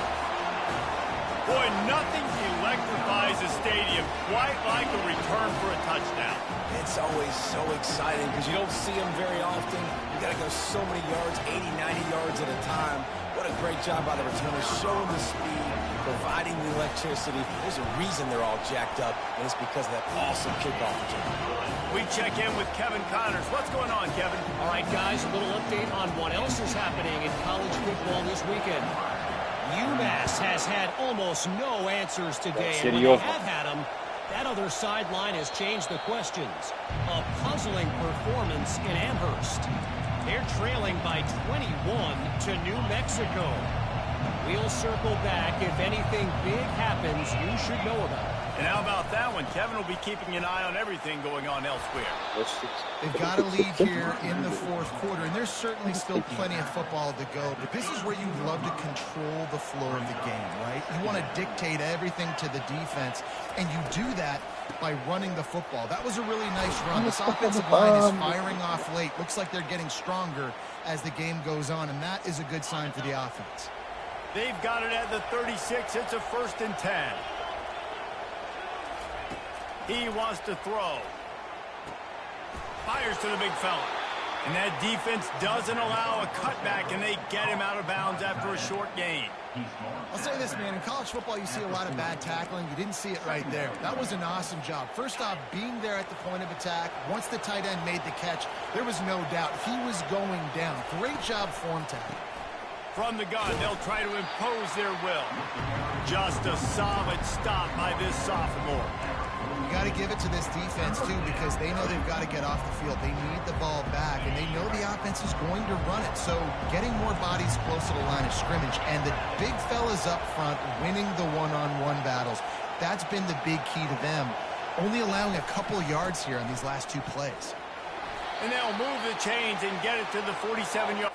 Boy, nothing electrifies a stadium quite like a return for a touchdown.
It's always so exciting because you don't see them very often. You got to go so many yards, 80, 90 yards at a time. What a great job by the returners, showing the speed, providing the electricity. There's a reason they're all jacked up, and it's because of that awesome kickoff return.
We check in with Kevin Connors. What's going on, Kevin?
All right, guys, a little update on what else is happening in college football this weekend. UMass has had almost no answers today, and when they have had them, that other sideline has changed the questions. A puzzling performance in Amherst. They're trailing by 21 to New Mexico. We'll circle back. If anything big happens, you should know about it.
And how about that one? Kevin will be keeping an eye on everything going on elsewhere.
They've got a lead here in the 4th quarter, and there's certainly still plenty of football to go, but this is where you love to control the flow of the game, right? You want to dictate everything to the defense, and you do that by running the football. That was a really nice run. This offensive line is firing off late. Looks like they're getting stronger as the game goes on, and that is a good sign for the offense.
They've got it at the 36. It's a 1st and 10. He wants to throw. Fires to the big fella. And that defense doesn't allow a cutback, and they get him out of bounds after a short gain.
I'll say this, man. In college football, you see a lot of bad tackling. You didn't see it right there. That was an awesome job. First off, being there at the point of attack. Once the tight end made the catch, there was no doubt he was going down. Great job for him, tackle.
From the gun, they'll try to impose their will. Just a solid stop by this sophomore.
You got to give it to this defense, too, because they know they've got to get off the field. They need the ball back, and they know the offense is going to run it. So getting more bodies close to the line of scrimmage and the big fellas up front winning the one-on-one battles, that's been the big key to them. Only allowing a couple yards here on these last 2 plays.
And they'll move the chains and get it to the 47-yard.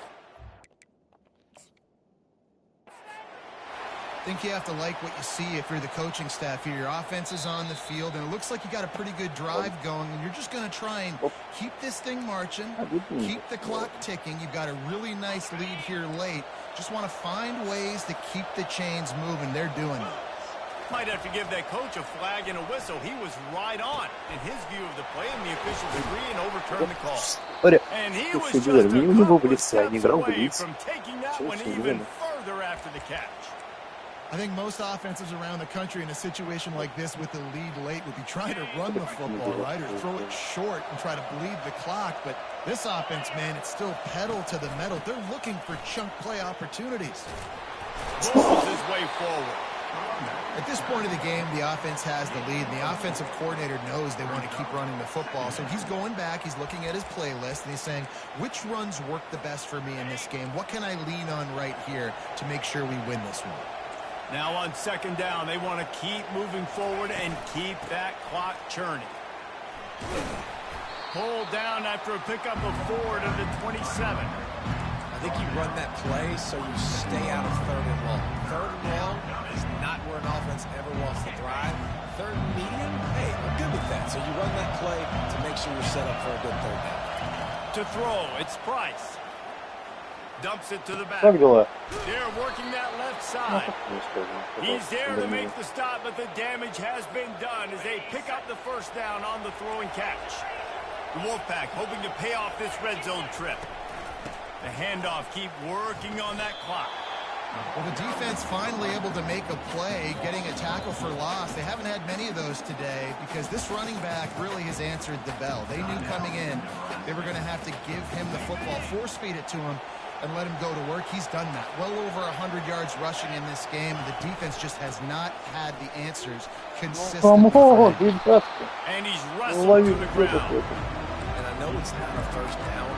I think you have to like what you see if you're the coaching staff here. Your offense is on the field, and it looks like you got a pretty good drive going, and you're just going to try and keep this thing marching, keep the clock ticking. You've got a really nice lead here late. Just want to find ways to keep the chains moving. They're doing it.
Might have to give that coach a flag and a whistle. He was right on in his view of the play, and the officials agree and overturn the call. And he was just a couple steps away from taking that one even further after the catch.
I think most offenses around the country in a situation like this with the lead late would be trying to run the football, right, or throw it short and try to bleed the clock. But this offense, man, it's still pedal to the metal. They're looking for chunk play opportunities.
Moves his way forward.
At this point of the game, the offense has the lead, and the offensive coordinator knows they want to keep running the football. So he's going back, he's looking at his playlist, and he's saying, which runs work the best for me in this game? What can I lean on right here to make sure we win this one?
Now on 2nd down, they want to keep moving forward and keep that clock churning. Pulled down after a pickup of 4 to the 27.
I think you run that play so you stay out of 3rd and long. 3rd and long is not where an offense ever wants to thrive. 3rd and medium, hey, I'm good with that. So you run that play to make sure you're set up for a good 3rd down.
To throw, it's Price. Dumps it to the back.
Как дела?
They're working that left side.
Не скажу.
He's there to make the stop, but the damage has been done as they pick up the first down on the throw and catch. The Wolfpack hoping to pay off this red zone trip. The handoff, keep working on that clock.
Well, the defense finally able to make a play, getting a tackle for loss. They haven't had many of those today because this running back really has answered the bell. They knew coming in they were going to have to give him the football, force-feed it to him, and let him go to work. He's done that. Well over 100 yards rushing in this game. The defense just has not had the answers consistently.
And he's wrestled to the ground.
And I know it's not a first down,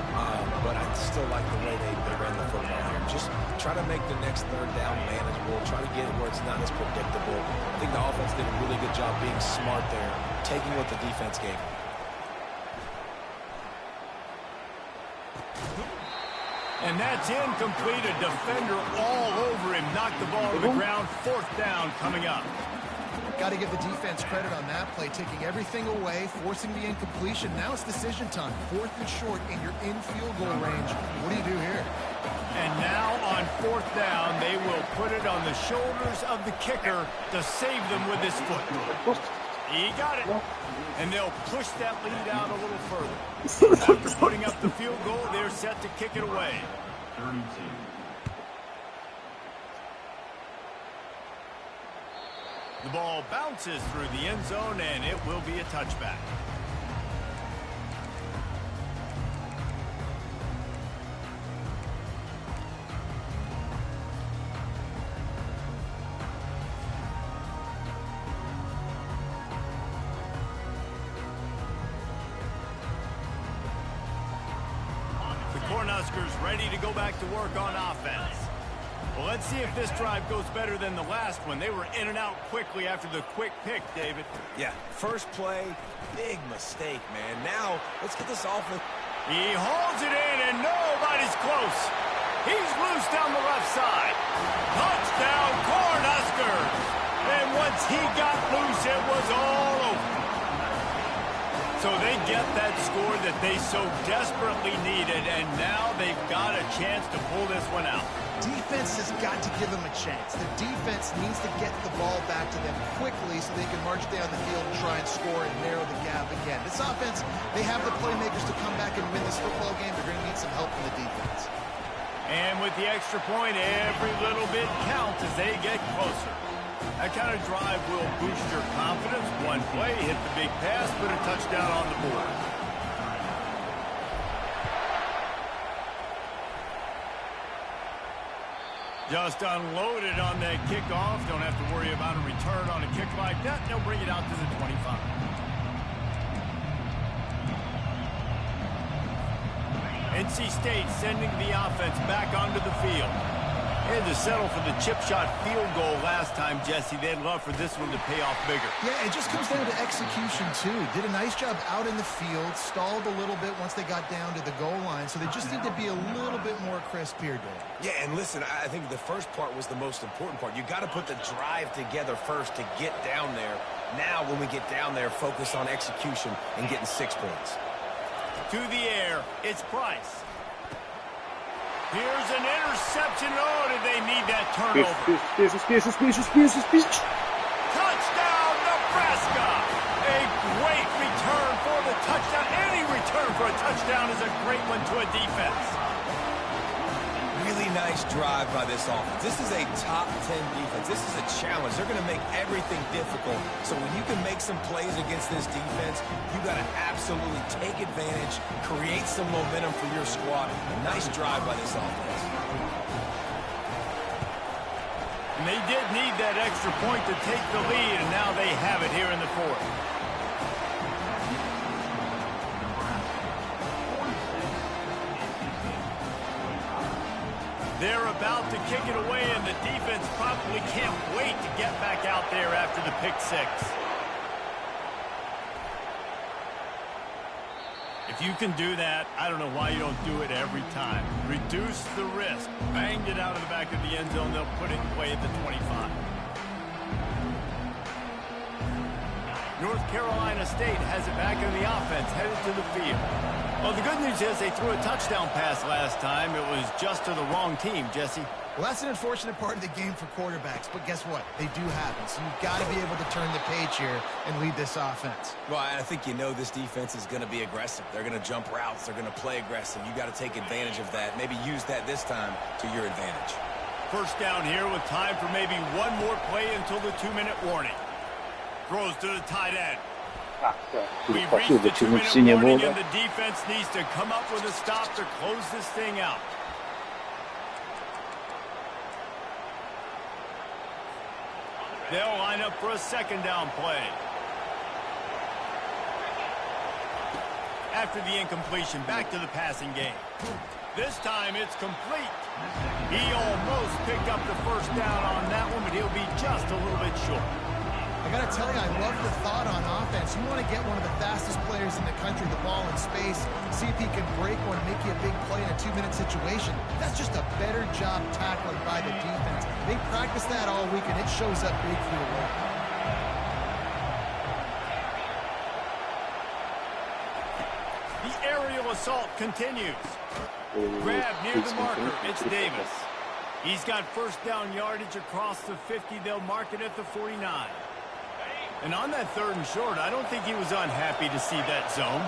but I still like the way they ran the football here. Just try to make the next third down manageable. Try to get it where it's not as predictable. I think the offense did a really good job being smart there, taking what the defense gave them.
And that's incomplete. A defender all over him. Knocked the ball to the ground. Fourth down coming up.
Got to give the defense credit on that play, taking everything away, forcing the incompletion. Now it's decision time. Fourth and short, and you're in field goal range. What do you do here?
And now on fourth down, they will put it on the shoulders of the kicker to save them with his foot. He got it. And they'll push that lead out a little further. After putting up the field goal, they're set to kick it away.
32.
The ball bounces through the end zone, and it will be a touchback. Cornhuskers ready to go back to work on offense. Well, let's see if this drive goes better than the last one. They were in and out quickly after the quick pick, David.
Yeah, first play, big mistake, man. Now, let's get this offense.
He holds it in, and nobody's close. He's loose down the left side. Touchdown, Cornhuskers! And once he got loose, it was all over. So they get that score that they so desperately needed, and now they've got a chance to pull this one out.
Defense has got to give them a chance. The defense needs to get the ball back to them quickly so they can march down the field and try and score and narrow the gap again. This offense, they have the playmakers to come back and win this football game. They're going to need some help from the defense.
And with the extra point, every little bit counts as they get closer. That kind of drive will boost your confidence. One play, hit the big pass, put a touchdown on the board. Just unloaded on that kickoff. Don't have to worry about a return on a kick like that. They'll bring it out to the 25. NC State sending the offense back onto the field. They had to settle for the chip shot field goal last time, Jesse. They'd love for this one to pay off bigger.
Yeah, it just comes down to execution, too. Did a nice job out in the field, stalled a little bit once they got down to the goal line, so they just need to be a little bit more crisp here, Dave.
Yeah, and listen, I think the first part was the most important part. You got to put the drive together first to get down there. Now, when we get down there, focus on execution and getting 6 points.
To the air, it's Price. Here's an interception. Oh, did they need that turnover? Touchdown, Nebraska! A great return for the touchdown. Any return for a touchdown is a great one to a defense.
Really nice drive by this offense. This is a top 10 defense. This is a challenge. They're going to make everything difficult. So when you can make some plays against this defense, you got to absolutely take advantage, create some momentum for your squad. A nice drive by this offense.
And they did need that extra point to take the lead, and now they have it here in the fourth. They're about to kick it away, and the defense probably can't wait to get back out there after the pick six. If you can do that, I don't know why you don't do it every time. Reduce the risk. Banged it out of the back of the end zone. They'll put it in play at the 25. North Carolina State has it back in the offense, headed to the field. Well, the good news is they threw a touchdown pass last time. It was just to the wrong team, Jesse.
Well, that's an unfortunate part of the game for quarterbacks, but guess what? They do happen, so you've got to be able to turn the page here and lead this offense.
Well, I think you know this defense is going to be aggressive. They're going to jump routes. They're going to play aggressive. You got to take advantage of that. Maybe use that this time to your advantage.
First down here with time for maybe one more play until the 2-minute warning. Throws to the tight end. We've reached the 2-minute warning, and the defense needs to come up with a stop to close this thing out. They'll line up for a second down play. After the incompletion, back to the passing game. This time it's complete. He almost picked up the first down on that one, but he'll be just a little bit short.
I got to tell you, I love the thought on offense. You want to get one of the fastest players in the country the ball in space, see if he can break one, make you a big play in a 2-minute situation. That's just a better job tackling by the defense. They practice that all week, and it shows up big for the win.
The aerial assault continues. Grab near the marker. It's Davis. He's got first down yardage across the 50. They'll mark it at the 49. And on that 3rd and short, I don't think he was unhappy to see that zone.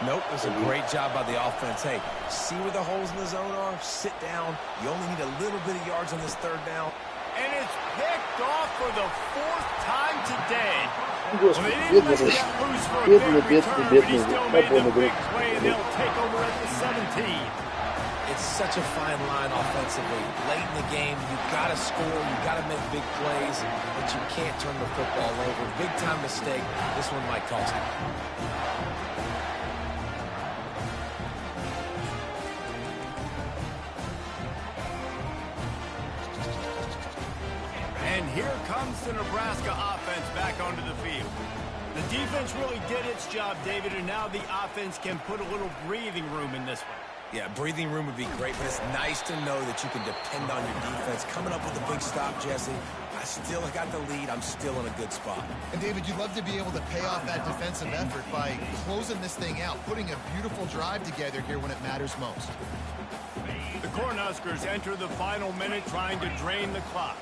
Nope, it was a great job by the offense. Hey, see where the holes in the zone are? Sit down. You only need a little bit of yards on this 3rd down.
And it's picked off for the 4th time today. Well, they didn't let him get loose for a big return, but he still made the big play, and they'll take over at the 17.
It's such a fine line offensively. Late in the game, you've got to score, you've got to make big plays, but you can't turn the football over. Big-time mistake. This one might cost you.
And here comes the Nebraska offense back onto the field. The defense really did its job, David, and now the offense can put a little breathing room in this one.
Yeah, breathing room would be great, but it's nice to know that you can depend on your defense. Coming up with a big stop, Jesse. I still got the lead. I'm still in a good spot.
And, David, you'd love to be able to pay off that defensive effort by closing this thing out, putting a beautiful drive together here when it matters most.
The Cornhuskers enter the final minute trying to drain the clock.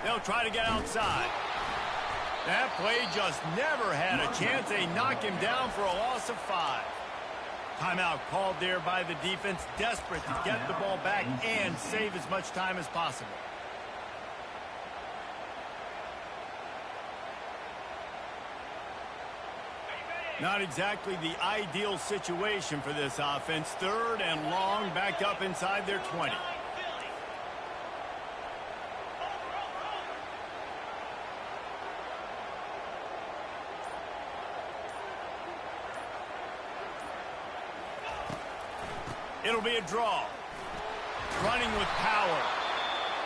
They'll try to get outside. That play just never had a chance. They knock him down for a loss of 5. Timeout called there by the defense, desperate to get the ball back and save as much time as possible. Not exactly the ideal situation for this offense. 3rd and long, backed up inside their 20. It'll be a draw. Running with power.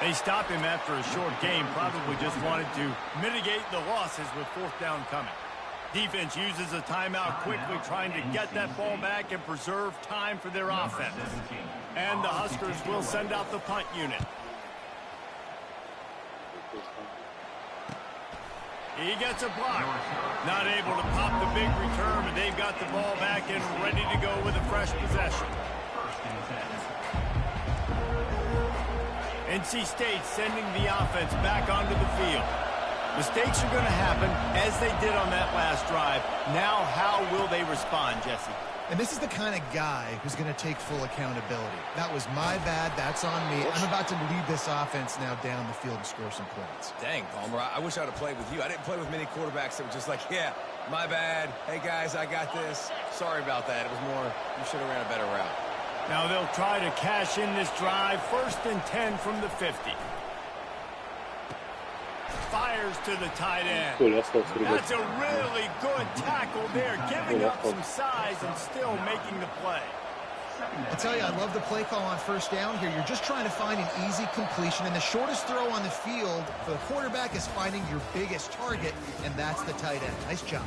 They stopped him after a short game. Probably just wanted to mitigate the losses with 4th down coming. Defense uses a timeout quickly, trying to get that ball back and preserve time for their offense. And the Huskers will send out the punt unit. He gets a block. Not able to pop the big return, but they've got the ball back and ready to go with a fresh possession. NC State sending the offense back onto the field. Mistakes are going to happen, as they did on that last drive. Now, how will they respond, Jesse?
And this is the kind of guy who's going to take full accountability. That was my bad. That's on me. I'm about to lead this offense now down the field and score some points.
Dang, Palmer, I wish I would have played with you. I didn't play with many quarterbacks that were just like, yeah, my bad. Hey, guys, I got this. Sorry about that. It was more, you should have ran a better route.
Now they'll try to cash in this drive. 1st and 10 from the 50. Fires to the tight end. That's a really good tackle there, giving up some size and still making the play.
I tell you, I love the play call on 1st down here. You're just trying to find an easy completion, and the shortest throw on the field for the quarterback is finding your biggest target, and that's the tight end. Nice job.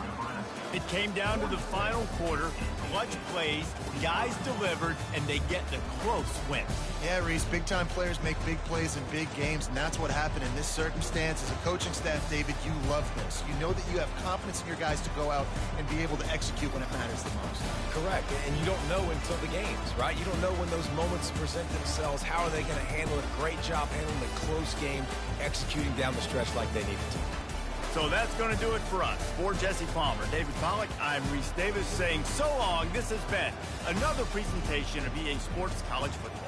It came down to the final quarter, clutch plays, guys delivered, and they get the close win.
Yeah, Reese, big-time players make big plays in big games, and that's what happened in this circumstance. As a coaching staff, David, you love this. You know that you have confidence in your guys to go out and be able to execute when it matters the most.
Correct, and you don't know until the games, right? You don't know when those moments present themselves. How are they going to handle it? Great job handling a close game, executing down the stretch like they needed to.
So that's going to do it for us. For Jesse Palmer, David Pollack, I'm Reese Davis saying so long. This has been another presentation of EA Sports College Football.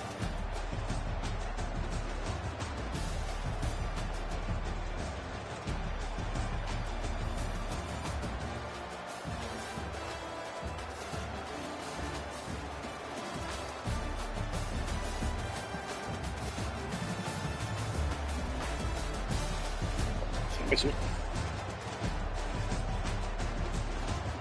Спасибо.